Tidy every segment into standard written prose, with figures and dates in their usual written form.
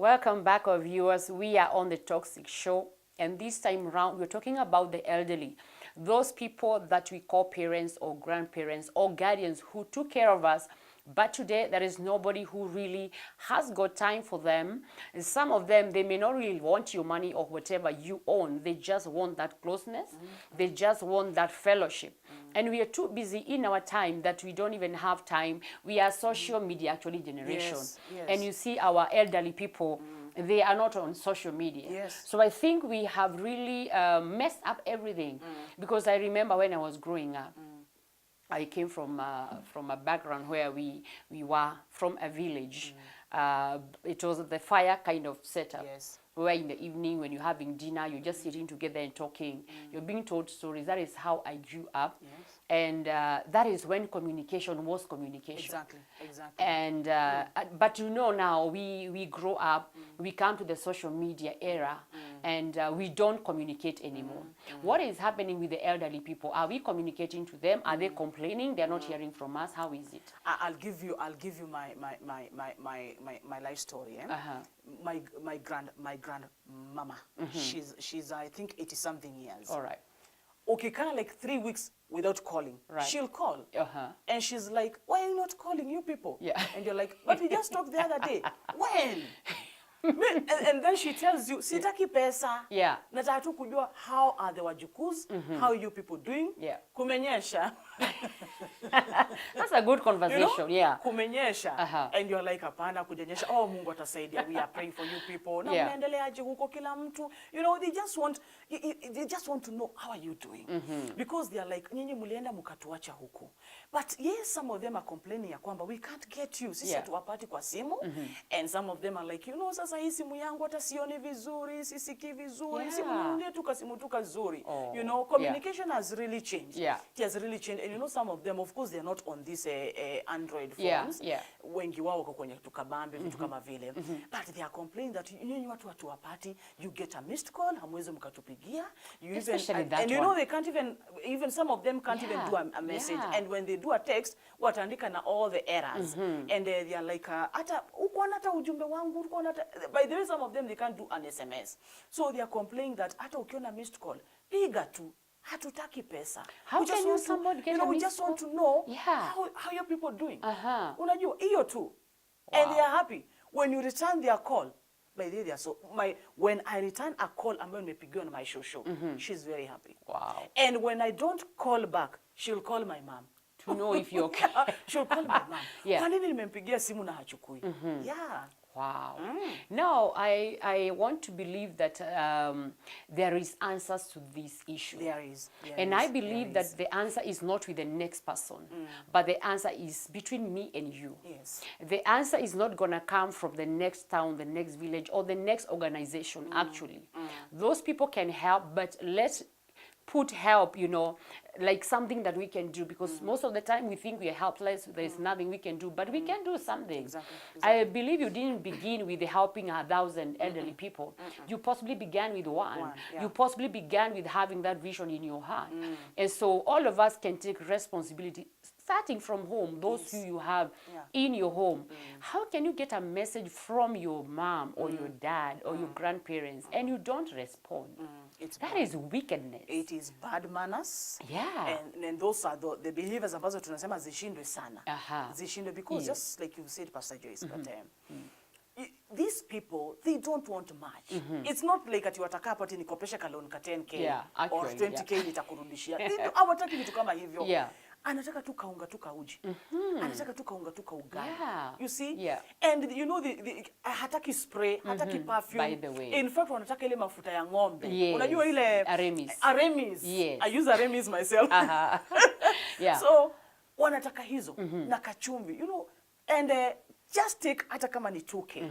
Welcome back, our viewers. We are on the Toxic Show, and this time around we're talking about the elderly, those people that we call parents or grandparents or guardians who took care of us, but today there is nobody who really has got time for them. And some of them, they may not really want your money or whatever you own. They just want that closeness. They just want that fellowship. And we are too busy in our time that we don't even have time. We are social media actually generation. Yes, yes. And you see our elderly people, they are not on social media. Yes. So I think we have really messed up everything. Because I remember when I was growing up, I came from a background where we were from a village. It was the fire kind of setup. Yes. Where in the evening when you're having dinner, you're just sitting together and talking. You're being told stories. That is how I grew up. Yes. And that is when communication was communication. Exactly, exactly. And but you know now we grow up, we come to the social media era, and we don't communicate anymore. What is happening with the elderly people? Are we communicating to them? Are they complaining? They're not hearing from us. How is it? I'll give you my life story. Eh? My grandmama. She's I think 80-something years. All right. Okay, kind of like 3 weeks without calling. Right. She'll call. And she's like, why are you not calling, you people? Yeah. And you're like, but we just talked the other day. When? and then she tells you, sitaki pesa. Yeah. Nataka tu kujua how are the wajukuz, how are you people doing? Yeah. Kumenyesha. That's a good conversation. You know? Yeah. Kumenyesha. And you're like, hapana kujenyesha. Oh, Mungu atasaidia. We are praying for you people. Na mnaendeleaje huko kila mtu. You know, they just want to know how are you doing. Because they are like, nyinyi mulienda mukatuacha huku. But yes, some of them are complaining ya kwamba we can't get you. Sisi hatuwapati kwa simu. And some of them are like, you know, sasa hii simu yangu hata sioni vizuri, sisiki vizuri, simu nunulie tu kasimu tu kazuri. You know, communication has really changed. It has really changed. And you know, some of them, of course, they are not on these Android phones. Wengi wao wako kwenye tukabambe, vitu kama vile. But they are complaining that nyinyi watu hatuwapati, you get a missed call, hamwezi mkatupigia. And you know, they can't even some of them can't even do a message. And when they do a text, wataandika na all the errors. And they are like, ata uko nata ujumbe wangu, uko nata. By the way, some of them they can't do an SMS. So they are complaining that ata ukiona missed call, piga tu. Hatutaki pesa. How can you somebody get a missed call? We just want to know how your people doing. Unajua hiyo tu. And they are happy when you return their call. By the way, they are so when I return a call ambayo nimepigiwa na my show, she's very happy. Wow. And when I don't call back, she'll call my mom to know if you're okay. She'll call my mom. Kwa nini nimempigia simu na hachukui? Yeah. Wow. Now, I want to believe that there is answers to this issue. There is. And I believe that the answer is not with the next person, but the answer is between me and you. Yes. The answer is not going to come from the next town, the next village, or the next organization, actually. Those people can help, but let's put help, you know, like something that we can do, because most of the time we think we are helpless, there's nothing we can do, but we can do something. Exactly. I believe you didn't begin with helping 1,000 elderly people. You possibly began with one. You possibly began with having that vision in your heart. And so all of us can take responsibility, starting from home, those who you have in your home. How can you get a message from your mom or your dad or your grandparents and you don't respond? That is wickedness. It is bad manners. Yeah. And those are the behaviors ambazo tunasema zishindwe sana. Zishindwe because just like you said, Pastor Joyce, but these people, they don't want much. It's not like ati wataka pati nikopesha ka loan ka 10K or 20K nitakurudishia. Hawataki vitu kama hivyo. Anataka tu kaunga tu kauji. Anataka tu kaunga tu kaugali. You see? And you know, hataki spray, hataki perfume. By the way. In fact, wanataka ile mafuta ya ng'ombe. Unajua ile Aramis. Aramis. I use Aramis myself. So, wanataka hizo na kachumvi. You know, and just take hata kama ni 2K.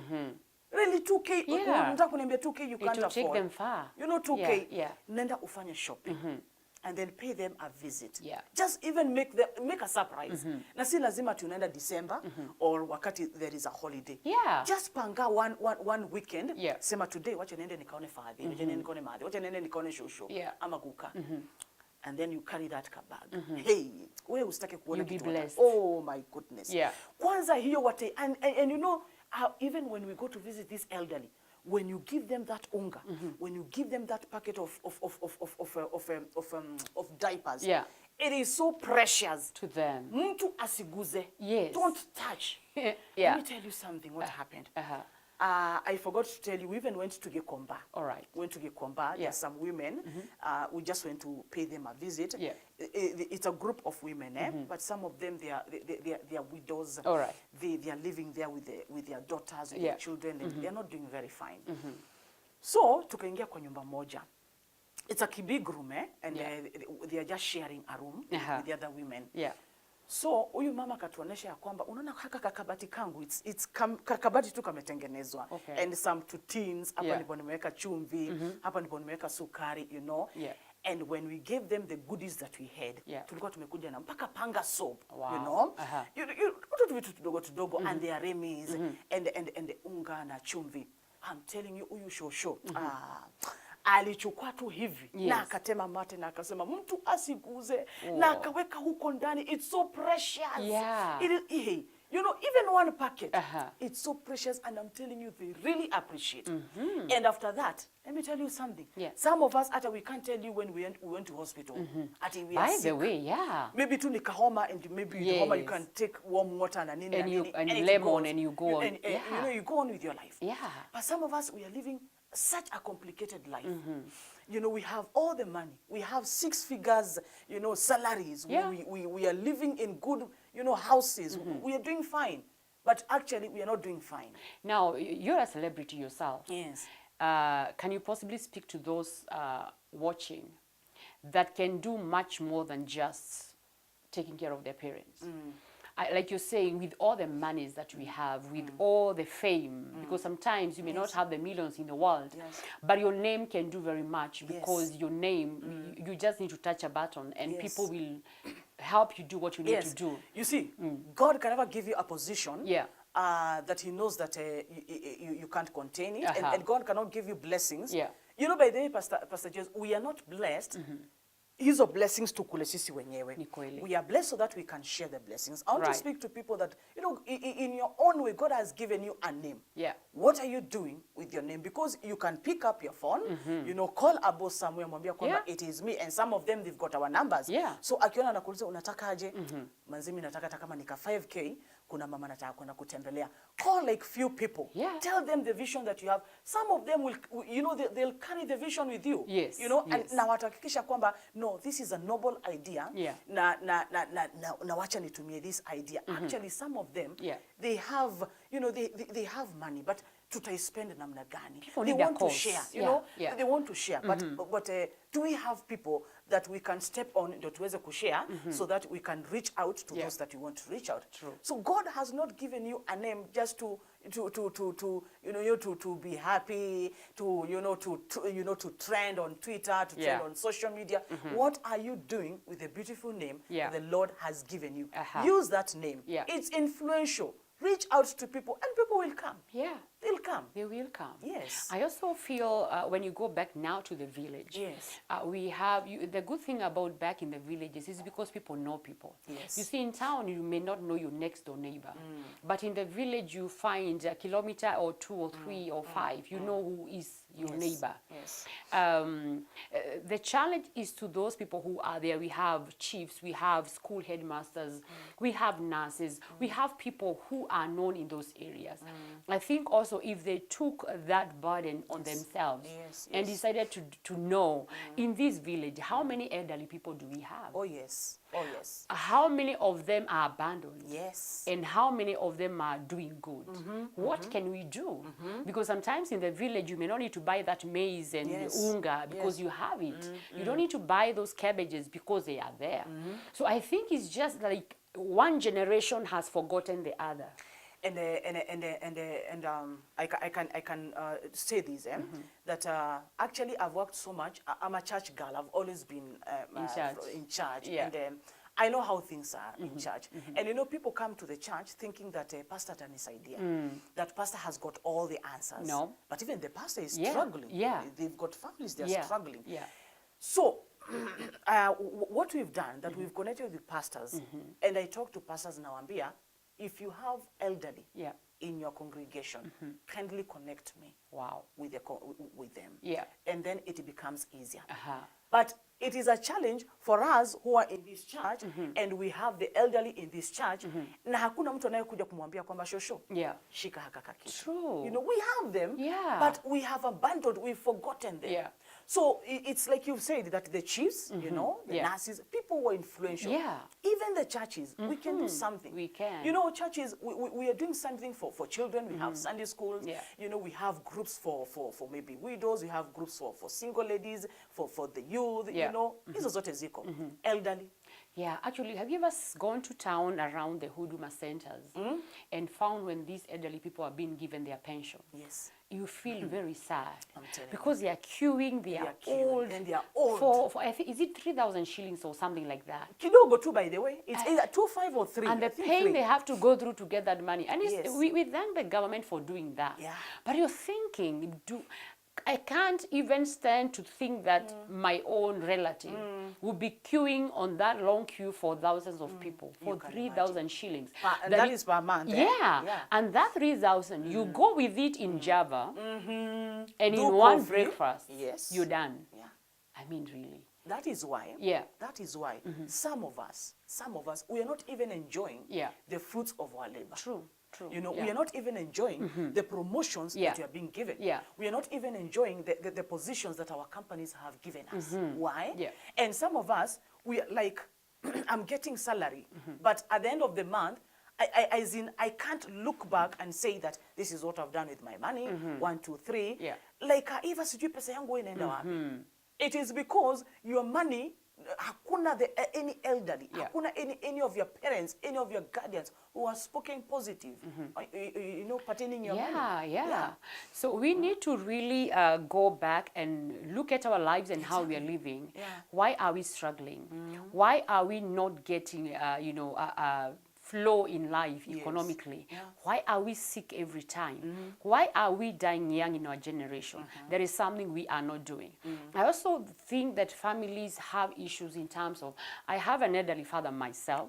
Really 2K. Unataka kuniambia 2K you can't afford. It will take them far. You know 2K. Nenda ufanye shopping. And then pay them a visit. Just even make a surprise. Na si lazima tunaenda December or wakati there is a holiday. Just panga one weekend. Sema today wacha niende nikaone father, wacha niende nikaone mother, wacha niende nikaone shosho ama kuka. And then you carry that bag. Hey, wewe usitake kuona kitu. You'll be blessed. Oh my goodness. Kwanza hiyo and you know, even when we go to visit this elderly, when you give them that unga, when you give them that packet of diapers, it is so precious to them. Muntu asiguze. Yes. Don't touch. Let me tell you something. What happened? I forgot to tell you, we even went to Gekomba. All right. Went to Gekomba. There's some women. We just went to pay them a visit. It's a group of women, but some of them, they are widows. All right. They are living there with their daughters, with their children, and they're not doing very fine. So, tukaingia kwa nyumba moja. It's a big room, and they are just sharing a room with the other women. So, huyu mama katuonesha ya kwamba unaona haka kakabati kangu, it's kakabati tu kametengenezwa. And some two tins, hapa ndipo nimeweka chumvi, hapa ndipo nimeweka sukari, you know. And when we gave them the goodies that we had, tulikuwa tumekuja na mpaka panga soap, you know. You vitu tudogo tudogo, and their remis, and unga na chumvi. I'm telling you, huyu shosho, alichukua tu hivi na akatema mate na akasema mtu asiguze na akaweka huko ndani. It's so precious. It is, you know, even one packet, it's so precious, and I'm telling you, they really appreciate. And after that, let me tell you something. Some of us, we can't tell you when we went to hospital. We are sick. By the way, maybe to nikahoma, and maybe homa, you can take warm water and lemon, and you go on. And you know, you go on with your life. But some of us, we are living such a complicated life. You know, we have all the money. We have 6 figures, you know, salaries. We are living in good, you know, houses. We are doing fine. But actually, we are not doing fine. Now, you're a celebrity yourself. Yes. Can you possibly speak to those watching that can do much more than just taking care of their parents? Like you're saying, with all the monies that we have, with all the fame, because sometimes you may not have the millions in the world, but your name can do very much, because your name, you just need to touch a button, and people will help you do what you need to do. You see, God can never give you a position that he knows that you can't contain it, and God cannot give you blessings. You know, by the way, Pastor Jess, we are not blessed. Hizo blessings tukule sisi wenyewe. We are blessed so that we can share the blessings. I want to speak to people that, you know, in your own way, God has given you a name. What are you doing with your name? Because you can pick up your phone, you know, call Abo somewhere, mwambia kwamba it is me, and some of them, they've got our numbers. So akiona anakuuliza unataka aje? Manzimi nataka kama nika 5K, kuna mama nataka kwenda kutembelea. Call like few people. Tell them the vision that you have. Some of them will, you know, they'll carry the vision with you. You know, and na watahakikisha kwamba no, this is a noble idea. Na wacha nitumie this idea. Actually, some of them, they have, you know, they have money, but tutaispend namna gani? They want to share, you know, they want to share. But do we have people that we can step on to tuweze kushare so that we can reach out to those that we want to reach out? So God has not given you a name just to you know, to be happy, to you know, to trend on Twitter, to trend on social media. What are you doing with the beautiful name that the Lord has given you? Use that name. It's influential. Reach out to people, and people will come. They'll come. They will come. Yes. I also feel when you go back now to the village, we have, the good thing about back in the villages is because people know people. You see, in town, you may not know your next door neighbor. But in the village, you find a kilometer or 2 or 3 or 5. You know who is your neighbor. The challenge is to those people who are there. We have chiefs, we have school headmasters, we have nurses, we have people who are known in those areas. I think also if they took that burden on themselves and decided to know in this village, how many elderly people do we have? Oh yes. How many of them are abandoned? Yes. And how many of them are doing good? What can we do? Because sometimes in the village, you may not need to buy that maize and unga because you have it. You don't need to buy those cabbages because they are there. So I think it's just like one generation has forgotten the other. And I can say this, that actually I've worked so much. I'm a church girl. I've always been in charge. And I know how things are in church. And you know, people come to the church thinking that pastor had this idea, that pastor has got all the answers. No. But even the pastor is struggling. They've got families, they're struggling. So what we've done, that we've connected with pastors, and I talk to pastors now, Ambia, if you have elderly, in your congregation, kindly connect me with them. Yeah. And then it becomes easier. Uh-huh. But it is a challenge for us who are in this church, and we have the elderly in this church, na hakuna mtu anayekuja kumwambia kwamba shosho, shika haka kitu. True. You know, we have them, but we have abandoned, we've forgotten them. Yeah. So it's like you've said, that the chiefs, you know, the nurses, people were influential. Yeah. Even the churches, we can do something. We can. You know, churches, we are doing something for children. We have Sunday schools. Yeah. You know, we have groups for maybe widows. We have groups for single ladies, for the youth. Yeah. You know, hizo zote ziko. Elderly. Yeah, actually, have you ever gone to town around the Huduma centers and found when these elderly people are being given their pension? Yes. You feel very sad. I'm telling because you. they are queuing, they are old. And they are old. For I think, is it 3,000 shillings or something like that? Kidogo too, by the way. It's either 2, 5 or 3. And the pain they have to go through to get that money. And Yes. we thank the government for doing that. Yeah. But you're thinking, I can't even stand to think that my own relative would be queuing on that long queue for thousands of people for 3,000 shillings. And that is per month. Yeah. And that 3,000, you go with it in Java, and in one breakfast, you're done. Yeah. I mean, really. That is why. Yeah. That is why some of us, we are not even enjoying the fruits of our labor. True. True. You know, we are not even enjoying the promotions that we are being given. Yeah. We are not even enjoying the positions that our companies have given us. Why? Yeah. And some of us, we are like, I'm getting salary, but at the end of the month, I can't look back and say that this is what I've done with my money. 1, 2, 3. Yeah. Like, even sijui pesa yangu inaenda wapi. It is because your money, hakuna any elderly, hakuna any of your parents, any of your guardians who are spoken positive, you know, pertaining your money. Yeah. So we need to really go back and look at our lives and how we are living. Yeah. Why are we struggling? Why are we not getting, you know, flow in life economically? Why are we sick every time? Why are we dying young in our generation? There is something we are not doing. I also think that families have issues in terms of, I have an elderly father myself,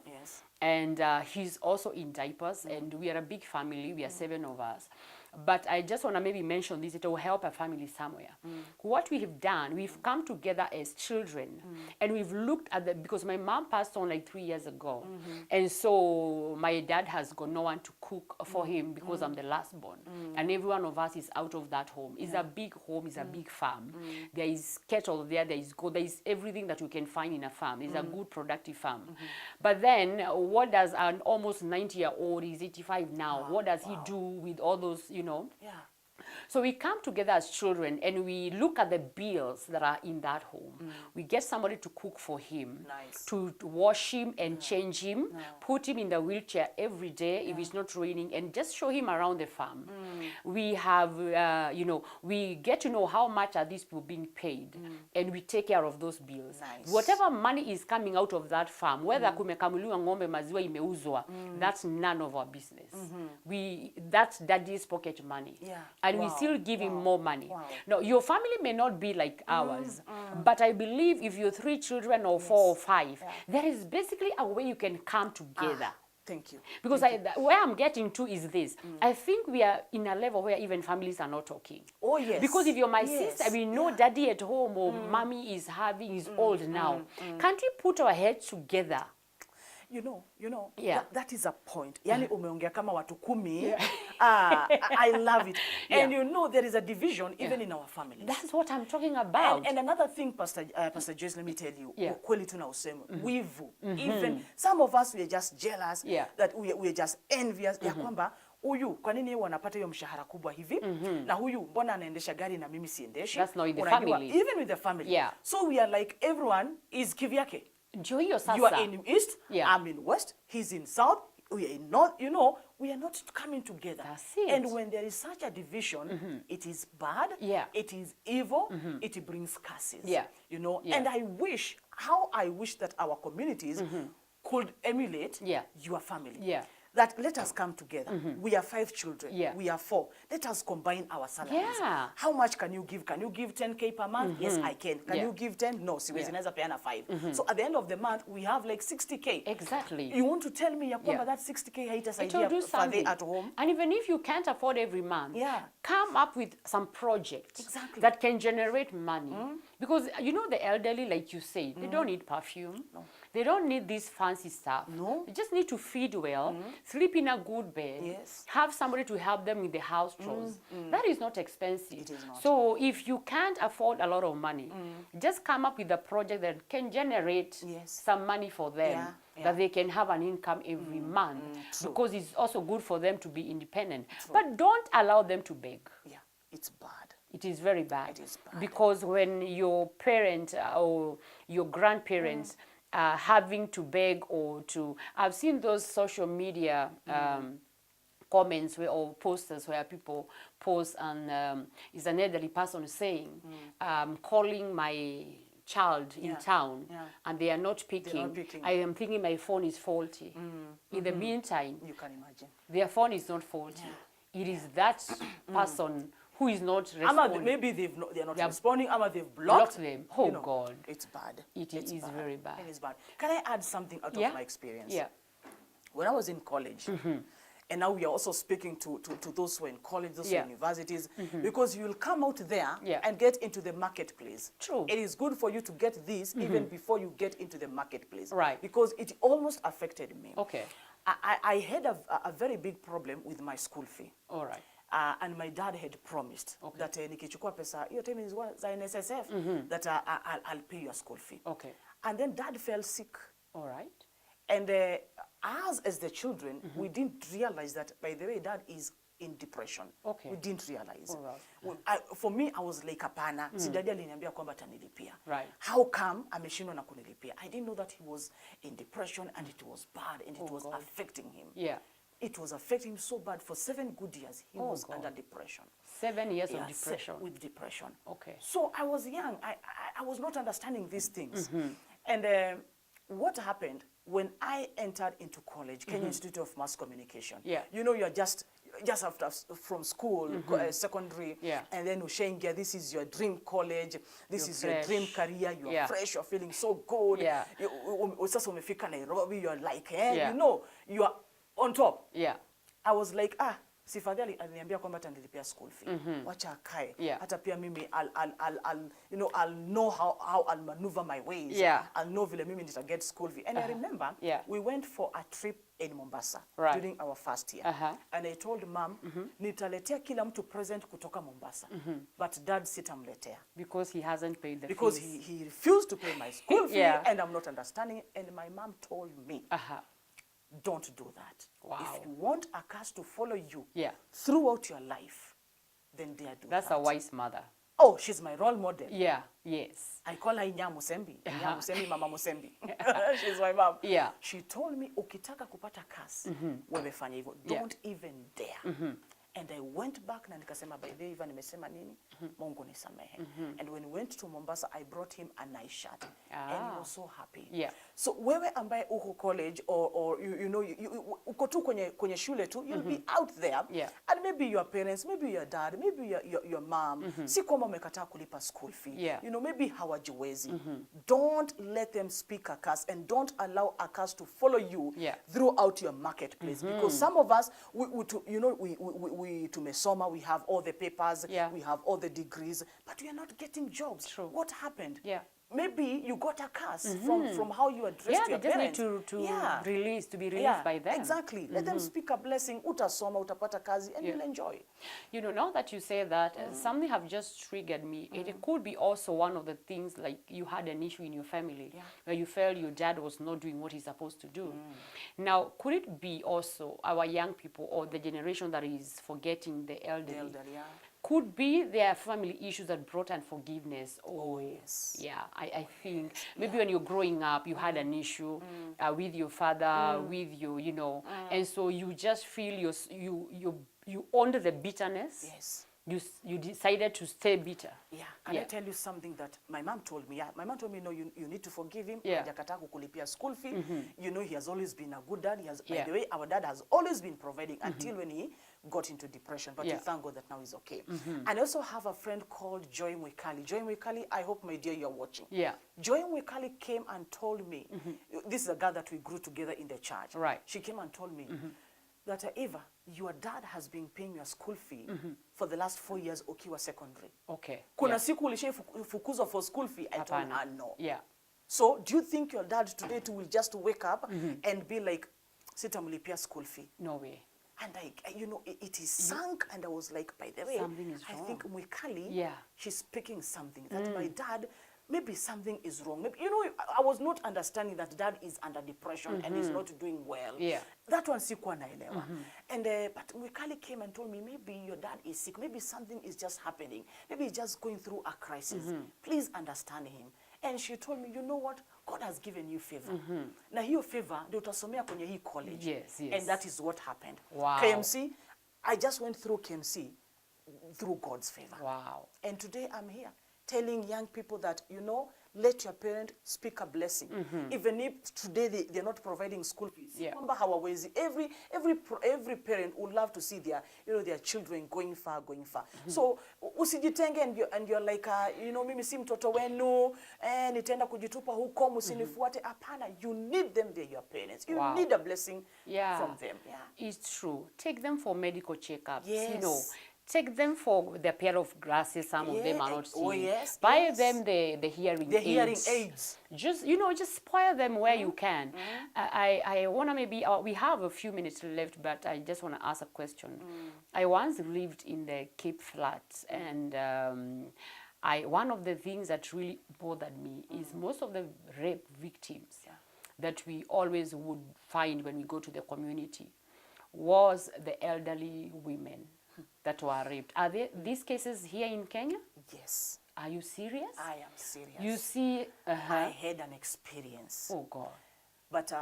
and he's also in diapers, and we are a big family, we are 7 of us. But I just want to maybe mention this, it will help a family somewhere. What we have done, we've come together as children, and we've looked at because my mom passed on like 3 years ago. And so my dad has got no one to cook for him because I'm the last born. And every one of us is out of that home. It's a big home, it's a big farm. There is cattle there is goat, there is everything that you can find in a farm. It's a good, productive farm. But then, what does an almost 90-year-old, he's 85 now, what does he do with all those, you know? So we come together as children and we look at the bills that are in that home. We get somebody to cook for him, to wash him and change him, put him in the wheelchair every day if it's not raining, and just show him around the farm. We have, you know, we get to know how much are these people being paid, and we take care of those bills. Whatever money is coming out of that farm, whether kumekamuliwa ng'ombe maziwa imeuzwa, that's none of our business. That's daddy's pocket money. And we still give him more money. Now, your family may not be like ours, but I believe if you're 3 children or 4 or 5, there is basically a way you can come together. Thank you. Because where I'm getting to is this. I think we are in a level where even families are not talking. Oh, yes. Because if you're my sister, we know daddy at home or mommy is old now. Can't we put our heads together? You know, that is a point. Yani umeongea kama watu 10. I love it. And you know, there is a division even in our families. That's what I'm talking about. And another thing, Pastor Joyce, let me tell you, kweli tunausema, wivu. Even some of us, we are just jealous, that we are just envious, ya kwamba, huyu kwa nini wanapata hiyo mshahara kubwa hivi, na huyu mbona anaendesha gari na mimi siendeshi. That's not with the family. Even with the family. So we are like, everyone is kivyake. You are in East, I'm in West, he's in South, we are in North, you know, we are not coming together. That's it. And when there is such a division, it is bad, it is evil, it brings curses. You know, and I wish that our communities could emulate your family. that let us come together. We are 5 children. Yeah. We are 4. Let us combine our salaries. Yeah. How much can you give? Can you give 10K per month? Yes, I can. Can you give 10? No, siwezi naweza peana 5. So at the end of the month, we have like 60K. Exactly. You want to tell me that 60K haitasaidia fadhi at home? And even if you can't afford every month, come up with some project that can generate money. Because you know the elderly, like you say, they don't need perfume. No. They don't need this fancy stuff. No. They just need to feed well, sleep in a good bed, Yes. have somebody to help them with the house chores. That is not expensive. It is not. So if you can't afford a lot of money, just come up with a project that can generate some money for them, that they can have an income every month, because it's also good for them to be independent. But don't allow them to beg. Yeah, it's bad. It is very bad. It is bad. Because when your parent or your grandparents are having to beg or to... I've seen those social media comments or posters where people post and is an elderly person saying, calling my child in town and they are not picking. I am thinking my phone is faulty. In the meantime, you can imagine, their phone is not faulty. It is that person who is not responding. Maybe they're not responding, or they've blocked them. Oh, God. It's bad. It is very bad. It is bad. Can I add something out of my experience? Yeah. When I was in college, and now we are also speaking to those who are in college, those who are in universities, because you will come out there and get into the marketplace. True. It is good for you to get this even before you get into the marketplace. Right. Because it almost affected me. Okay. I had a very big problem with my school fee. All right. And my dad had promised that nikichukua pesa, hiyo time is za NSSF, that I'll pay your school fee. Okay. And then dad fell sick. All right. And us as the children, we didn't realize that, by the way, dad is in depression. Okay. We didn't realize. All right. For me, I was like, hapana, si daddy aliniambia kwamba atanilipia. Right. How come ameshindwa na kunilipia? I didn't know that he was in depression and it was bad and it was affecting him. Yeah. It was affecting him so bad. For 7 good years, he was under depression. 7 years of depression? With depression. Okay. So I was young. I was not understanding these things. And what happened when I entered into college, Kenya Institute of Mass Communication? Yeah. You know, you're just after from school, secondary, and then ushaingia, this is your dream college, this is your dream career, you're fresh, you're feeling so good. Yeah. Sasa umefika Nairobi, you're like, you know, you are on top. Yeah. I was like, si fadhali aliniambia kwamba atanilipia school fee. Wacha akae. Hata pia mimi I'll know how I'll maneuver my ways. I'll know vile mimi nita get school fee. And I remember we went for a trip in Mombasa during our first year. And I told mom, nitaletea kila mtu present kutoka Mombasa. But dad sitamletea. Because he hasn't paid the fees. Because he refused to pay my school fee and I'm not understanding it. And my mom told me, don't do that. Wow. If you want a curse to follow you throughout your life, then do that. That's a wise mother. Oh, she's my role model. Yeah, yes. I call her Inya Musembi. Inya Musembi, Mama Musembi. She's my mom. Yeah. She told me, ukitaka kupata curse, wewe fanya hivyo. Don't even dare. And I went back na nikasema, by the way, Ivan nimesema nini? Mungu nisamehe. And when we went to Mombasa, I brought him a nice shirt. And he was so happy. Yeah. So wewe ambaye uko college or you know, uko tu kwenye shule tu, you'll be out there. Yeah. And maybe your parents, maybe your dad, maybe your mom, si kwamba umekataa kulipa school fee. Yeah. You know, maybe hawajiwezi. Don't let them speak a curse and don't allow a curse to follow you throughout your marketplace. Because some of us, we tumesoma, we have all the papers, we have all the degrees, but we are not getting jobs. True. What happened? Yeah. Maybe you got a curse from how you addressed your parents. Yeah, they just need to be released by them. Exactly. Let them speak a blessing. Utasoma, utapata kazi, and you'll enjoy. You know, now that you say that, something have just triggered me. It could be also one of the things, like you had an issue in your family where you felt your dad was not doing what he's supposed to do. Now, could it be also our young people or the generation that is forgetting the elderly? Could be their family issues that brought unforgiveness. I think maybe when you're growing up, you had an issue with your father, with your, you know, and so you just feel you owned the bitterness. you decided to stay bitter. Yeah. Can I tell you something that my mom told me? Yeah, my mom told me, no, you need to forgive him. Yeah. Hajakataa kukulipia school fee. You know, he has always been a good dad. He has, by Yeah. the way, our dad has always been providing until when he got into depression. But we thank God that now he's okay. And I also have a friend called Joy Mwikali. Joy Mwikali, I hope, my dear, you're watching. Yeah. Joy Mwikali came and told me, this is a girl that we grew together in the church. Right. She came and told me that, Eva, your dad has been paying your school fee for the last 4 years ukiwa secondary. Okay. Kuna siku ulishafukuzwa for school fee? I told her no. Yeah. So do you think your dad today too will just wake up and be like, sitamlipia school fee? No way. And you know, it is sunk, and I was like, by the way, I think Mwikali, she's speaking something, that my dad, maybe something is wrong. Maybe, you know, I was not understanding that dad is under depression and is not doing well. Yeah. That one sikuwa naelewa. And but Mwikali came and told me, maybe your dad is sick. Maybe something is just happening. Maybe he's just going through a crisis. Please understand him. And she told me, you know what? God has given you favor. Na hiyo favor, ndio utasomea kwenye hii college. Yes, yes. And that is what happened. Wow. KMC, I just went through KMC through God's favor. Wow. And today I'm here telling young people that, you know, let your parent speak a blessing. Even if today they're not providing school fees. Yeah. Every parent would love to see their, you know, their children going far. So usijitenge and you're like, you know, mimi si mtoto wenu, nitaenda kujitupa huko, musinifuate. Apana, you need them, they're your parents. You need a blessing from them. Yeah. It's true. Take them for medical checkups. Yes. You know, take them for the pair of glasses. Some of them are not seeing. Oh, yes. Buy them the hearing aids. Hearing aids. Just, you know, just spoil them where you can. I want to maybe, we have a few minutes left, but I just want to ask a question. I once lived in the Cape Flats, and one of the things that really bothered me is most of the rape victims that we always would find when we go to the community was the elderly women that were raped. Are there these cases here in Kenya? Yes. Are you serious? I am serious. You see, I had an experience. Oh God. But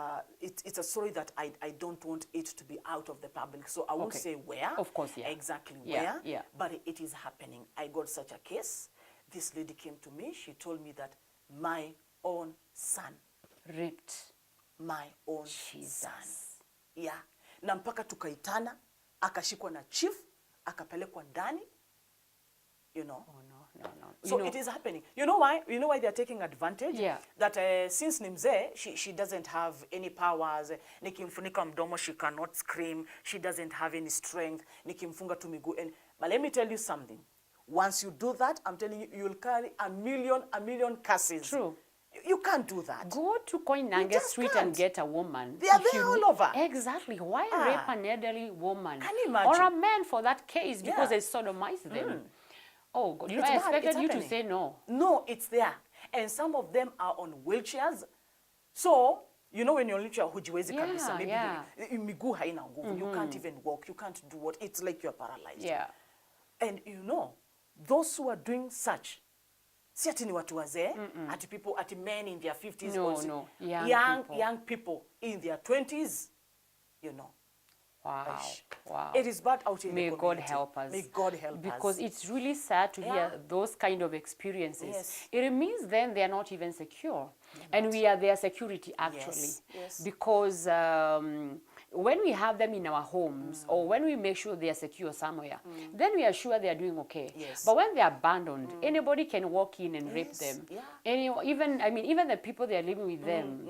it's a story that I don't want it to be out of the public. So I won't say where. Of course, yeah. Exactly where. Yeah. But it is happening. I got such a case. This lady came to me. She told me that my own son. Raped. My own son. Yeah. Na mpaka tukaitana, akashikwa na chief, akapelekwa ndani. You know. Oh no. So it is happening. You know why? You know why they are taking advantage? Yeah. That since ni mzee, she doesn't have any powers. Nikimfunika mdomo, she cannot scream. She doesn't have any strength. Nikimfunga tu miguu. But let me tell you something. Once you do that, I'm telling you, you'll carry a million curses. True. You can't do that. Go to Koinange Street and get a woman. They are there all over. Exactly. Why rape an elderly woman? Can you imagine? Or a man for that case because they sodomize them. Oh, God. You know, I expected you to say no. No, it's there. And some of them are on wheelchairs. So, you know when you're on wheelchair, hujiwezi kabisa. Maybe miguu haina nguvu. You can't even walk. You can't do what. It's like you're paralyzed. Yeah. And you know, those who are doing such, si ati ni watu wazee, ati men in their 50s. No. Young people in their 20s, you know. Wow. It is bad out in the community. May God help us. May God help us. Because it's really sad to hear those kind of experiences. Yes. It means then they are not even secure. And we are their security, actually. Yes. Because when we have them in our homes or when we make sure they are secure somewhere, then we are sure they are doing okay. Yes. But when they are abandoned, anybody can walk in and rape them. Yeah. Even the people they are living with them,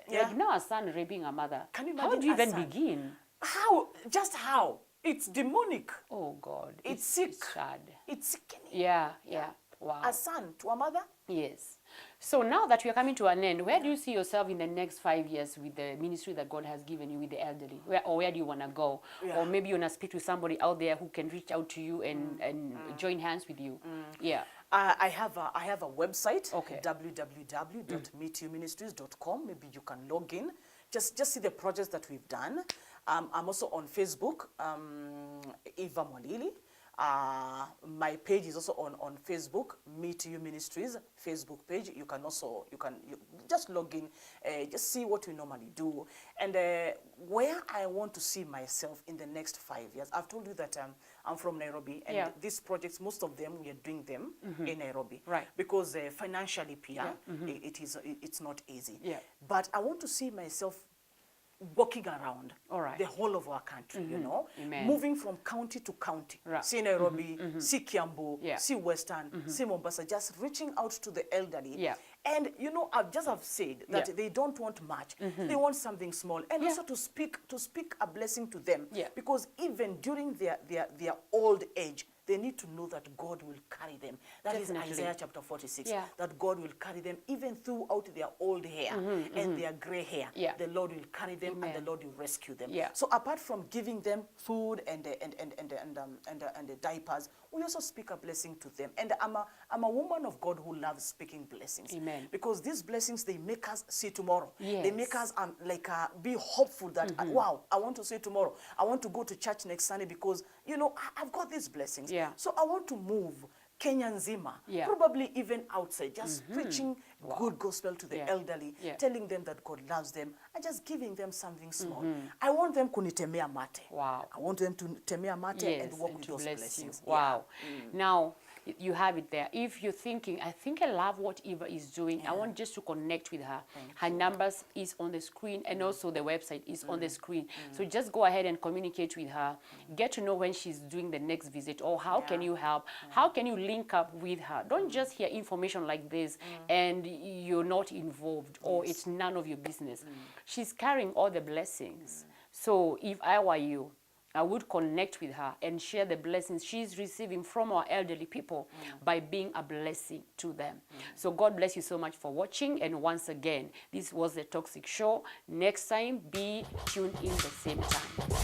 like now a son raping a mother. Can you imagine? How do you even begin? How? Just how? It's demonic. Oh God. It's sick. It's sad. It's sickening. Yeah. Wow. A son to a mother? Yes. So now that we are coming to an end, where do you see yourself in the next 5 years with the ministry that God has given you with the elderly? Where do you want to go? Yeah. Or maybe you want to speak to somebody out there who can reach out to you and join hands with you. Yeah. I have a website, Okay. www.meetyouministries.com. Maybe you can log in. Just see the projects that we've done. I'm also on Facebook, Eva Mwalili. My page is also on Facebook, Meet You Ministries Facebook page. You can also, you just log in, just see what we normally do. And where I want to see myself in the next 5 years, I've told you that I'm from Nairobi, and these projects, most of them, we are doing them in Nairobi. Right. Because financially, Pia, it's not easy. But I want to see myself walking around the whole of our country, you know, moving from county to county. See Nairobi, see Kiambu, see Western, see Mombasa, just reaching out to the elderly. And, you know, I've said that they don't want much. They want something small. And also to speak a blessing to them. Because even during their old age, they need to know that God will carry them. That is Isaiah chapter 46. That God will carry them even throughout their old hair and their gray hair. The Lord will carry them and the Lord will rescue them. So apart from giving them food and the diapers, we also speak a blessing to them. And I'm a woman of God who loves speaking blessings. Because these blessings, they make us see tomorrow. They make us be hopeful that, wow, I want to see tomorrow. I want to go to church next Sunday because, you know, I've got these blessings. So I want to move Kenya nzima, probably even outside, just preaching good gospel to the elderly, telling them that God loves them, and just giving them something small. I want them kunitemea mate. Wow. I want them to temea mate and walk with those blessings. Wow. Now, you have it there. If you're thinking, I think I love what Eva is doing, I want just to connect with her. Her numbers is on the screen, and also the website is on the screen. So just go ahead and communicate with her. Get to know when she's doing the next visit, or how can you help? How can you link up with her? Don't just hear information like this and you're not involved, or it's none of your business. She's carrying all the blessings. So if I were you, I would connect with her and share the blessings she's receiving from our elderly people by being a blessing to them. So God bless you so much for watching. And once again, this was The Toxic Show. Next time, be tuned in the same time.